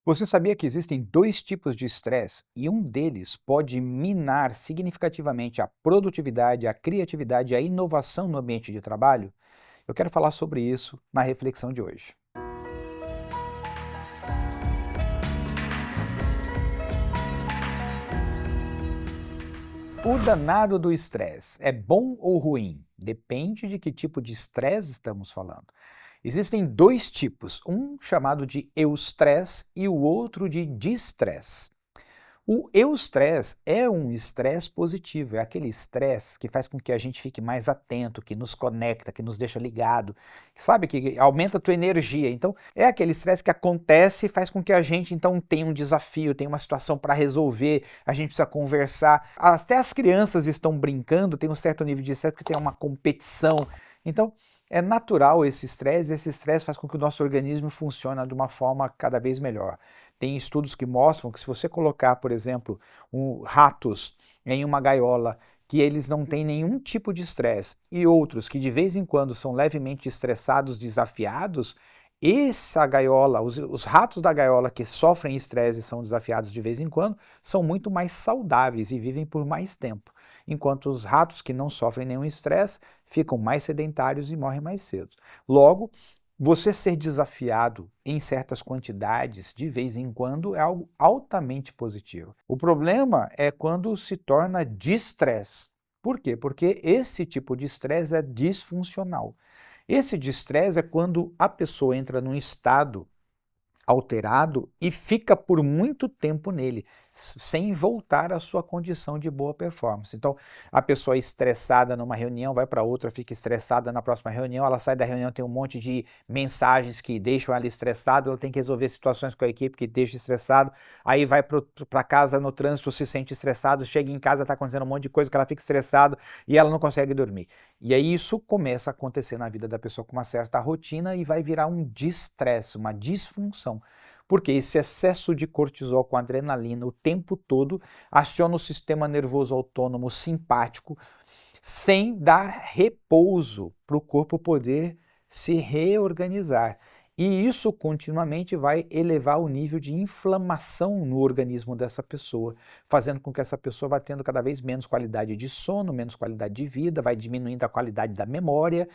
Você sabia que existem dois tipos de estresse e um deles pode minar significativamente a produtividade, a criatividade e a inovação no ambiente de trabalho? Eu quero falar sobre isso na reflexão de hoje. O danado do estresse é bom ou ruim? Depende de que tipo de estresse estamos falando. Existem dois tipos, um chamado de eustresse e o outro de distresse. O eustresse é um estresse positivo, é aquele estresse que faz com que a gente fique mais atento, que nos conecta, que nos deixa ligado, sabe, que aumenta a tua energia. Então, é aquele estresse que acontece e faz com que a gente, então, tenha um desafio, tenha uma situação para resolver, a gente precisa conversar. Até as crianças estão brincando, tem um certo nível de estresse porque tem uma competição. Então, é natural esse estresse faz com que o nosso organismo funcione de uma forma cada vez melhor. Tem estudos que mostram que se você colocar, por exemplo, ratos em uma gaiola que eles não têm nenhum tipo de estresse e outros que de vez em quando são levemente estressados, desafiados, essa gaiola, os ratos da gaiola que sofrem estresse e são desafiados de vez em quando, são muito mais saudáveis e vivem por mais tempo, enquanto os ratos que não sofrem nenhum estresse ficam mais sedentários e morrem mais cedo. Logo, você ser desafiado em certas quantidades, de vez em quando, é algo altamente positivo. O problema é quando se torna distresse. Por quê? Porque esse tipo de estresse é disfuncional. Esse distresse é quando a pessoa entra num estado alterado e fica por muito tempo nele, sem voltar à sua condição de boa performance. Então, a pessoa é estressada numa reunião, vai para outra, fica estressada na próxima reunião, ela sai da reunião, tem um monte de mensagens que deixam ela estressada, ela tem que resolver situações com a equipe que deixa estressado, aí vai para casa no trânsito, se sente estressado, chega em casa, está acontecendo um monte de coisa que ela fica estressada e ela não consegue dormir. E aí isso começa a acontecer na vida da pessoa com uma certa rotina e vai virar um distresse, uma disfunção. Porque esse excesso de cortisol com adrenalina o tempo todo aciona o sistema nervoso autônomo simpático sem dar repouso para o corpo poder se reorganizar. E isso continuamente vai elevar o nível de inflamação no organismo dessa pessoa, fazendo com que essa pessoa vá tendo cada vez menos qualidade de sono, menos qualidade de vida, vai diminuindo a qualidade da memória.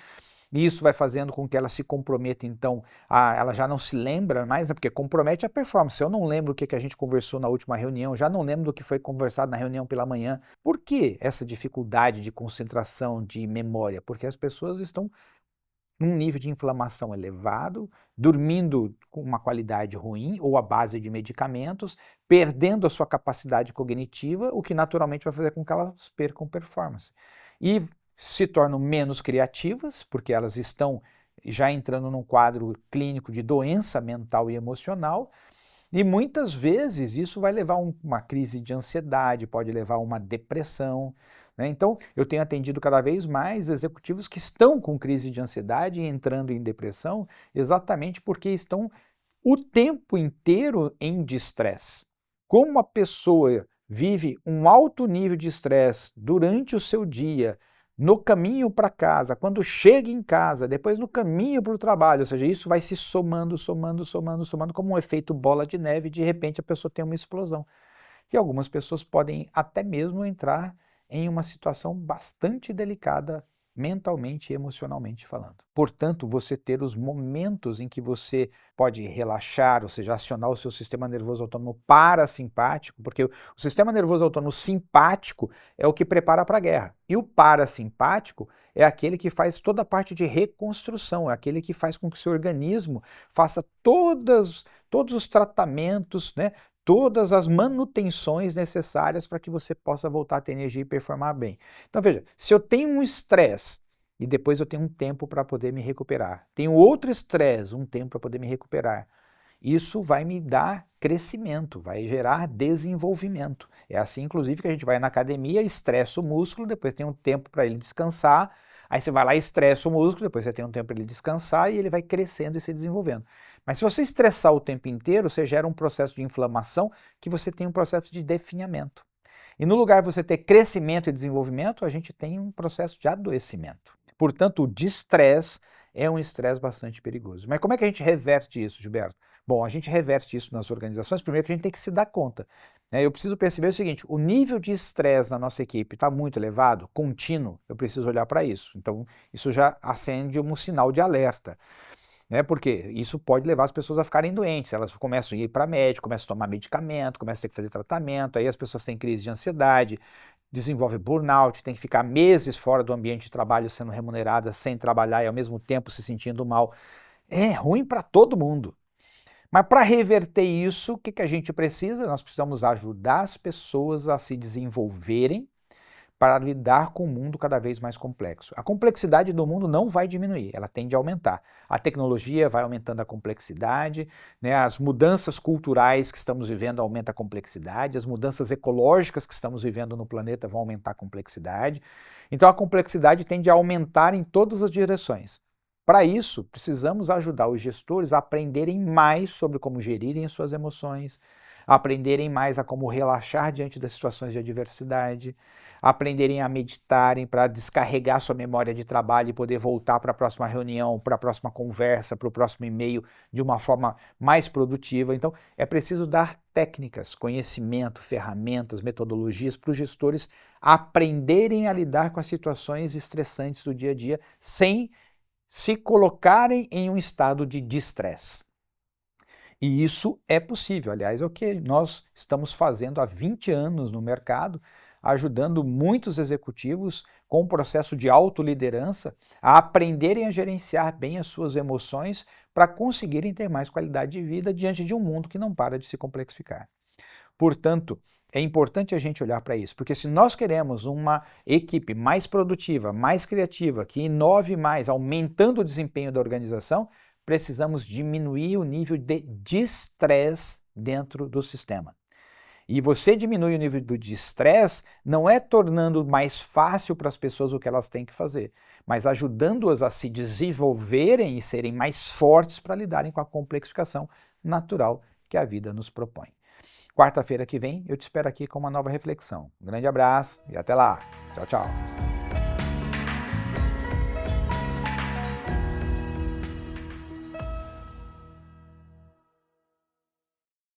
E isso vai fazendo com que ela se comprometa, então, ela já não se lembra mais, né, porque compromete a performance. Eu não lembro o que a gente conversou na última reunião, já não lembro do que foi conversado na reunião pela manhã. Por que essa dificuldade de concentração, de memória? Porque as pessoas estão num nível de inflamação elevado, dormindo com uma qualidade ruim ou à base de medicamentos, perdendo a sua capacidade cognitiva, o que naturalmente vai fazer com que elas percam performance. E se tornam menos criativas, porque elas estão já entrando num quadro clínico de doença mental e emocional, e muitas vezes isso vai levar a uma crise de ansiedade, pode levar a uma depressão, né? Então, eu tenho atendido cada vez mais executivos que estão com crise de ansiedade e entrando em depressão, exatamente porque estão o tempo inteiro em distresse. Como a pessoa vive um alto nível de estresse durante o seu dia, no caminho para casa, quando chega em casa, depois no caminho para o trabalho, ou seja, isso vai se somando, somando, somando, somando, como um efeito bola de neve, e de repente a pessoa tem uma explosão. E algumas pessoas podem até mesmo entrar em uma situação bastante delicada mentalmente e emocionalmente falando. Portanto, você ter os momentos em que você pode relaxar, ou seja, acionar o seu sistema nervoso autônomo parasimpático, porque o sistema nervoso autônomo simpático é o que prepara para a guerra, e o parasimpático é aquele que faz toda a parte de reconstrução, é aquele que faz com que o seu organismo faça todos os tratamentos, né, todas as manutenções necessárias para que você possa voltar a ter energia e performar bem. Então veja, se eu tenho um estresse e depois eu tenho um tempo para poder me recuperar, tenho outro estresse, um tempo para poder me recuperar, isso vai me dar crescimento, vai gerar desenvolvimento. É assim, inclusive, que a gente vai na academia, estressa o músculo, depois tem um tempo para ele descansar, aí você vai lá e estressa o músculo, depois você tem um tempo para ele descansar e ele vai crescendo e se desenvolvendo. Mas se você estressar o tempo inteiro, você gera um processo de inflamação que você tem um processo de definhamento. E no lugar de você ter crescimento e desenvolvimento, a gente tem um processo de adoecimento. Portanto, o distresse é um estresse bastante perigoso. Mas como é que a gente reverte isso, Gilberto? Bom, a gente reverte isso nas organizações, primeiro que a gente tem que se dar conta, né? Eu preciso perceber o seguinte, o nível de estresse na nossa equipe está muito elevado, contínuo, eu preciso olhar para isso. Então, isso já acende um sinal de alerta, né? Porque isso pode levar as pessoas a ficarem doentes, elas começam a ir para médico, começam a tomar medicamento, começam a ter que fazer tratamento, aí as pessoas têm crise de ansiedade, desenvolve burnout, tem que ficar meses fora do ambiente de trabalho sendo remunerada, sem trabalhar e ao mesmo tempo se sentindo mal. É ruim para todo mundo. Mas para reverter isso, o que a gente precisa? Nós precisamos ajudar as pessoas a se desenvolverem para lidar com um mundo cada vez mais complexo. A complexidade do mundo não vai diminuir, ela tende a aumentar. A tecnologia vai aumentando a complexidade, né? As mudanças culturais que estamos vivendo aumentam a complexidade, as mudanças ecológicas que estamos vivendo no planeta vão aumentar a complexidade. Então a complexidade tende a aumentar em todas as direções. Para isso, precisamos ajudar os gestores a aprenderem mais sobre como gerirem as suas emoções, aprenderem mais a como relaxar diante das situações de adversidade, aprenderem a meditarem para descarregar sua memória de trabalho e poder voltar para a próxima reunião, para a próxima conversa, para o próximo e-mail de uma forma mais produtiva. Então, é preciso dar técnicas, conhecimento, ferramentas, metodologias para os gestores aprenderem a lidar com as situações estressantes do dia a dia sem se colocarem em um estado de distresse. E isso é possível, aliás, é o que nós estamos fazendo há 20 anos no mercado, ajudando muitos executivos com o processo de autoliderança a aprenderem a gerenciar bem as suas emoções para conseguirem ter mais qualidade de vida diante de um mundo que não para de se complexificar. Portanto, é importante a gente olhar para isso, porque se nós queremos uma equipe mais produtiva, mais criativa, que inove mais, aumentando o desempenho da organização, precisamos diminuir o nível de estresse dentro do sistema. E você diminui o nível de estresse não é tornando mais fácil para as pessoas o que elas têm que fazer, mas ajudando-as a se desenvolverem e serem mais fortes para lidarem com a complexificação natural que a vida nos propõe. Quarta-feira que vem eu te espero aqui com uma nova reflexão. Um grande abraço e até lá. Tchau, tchau.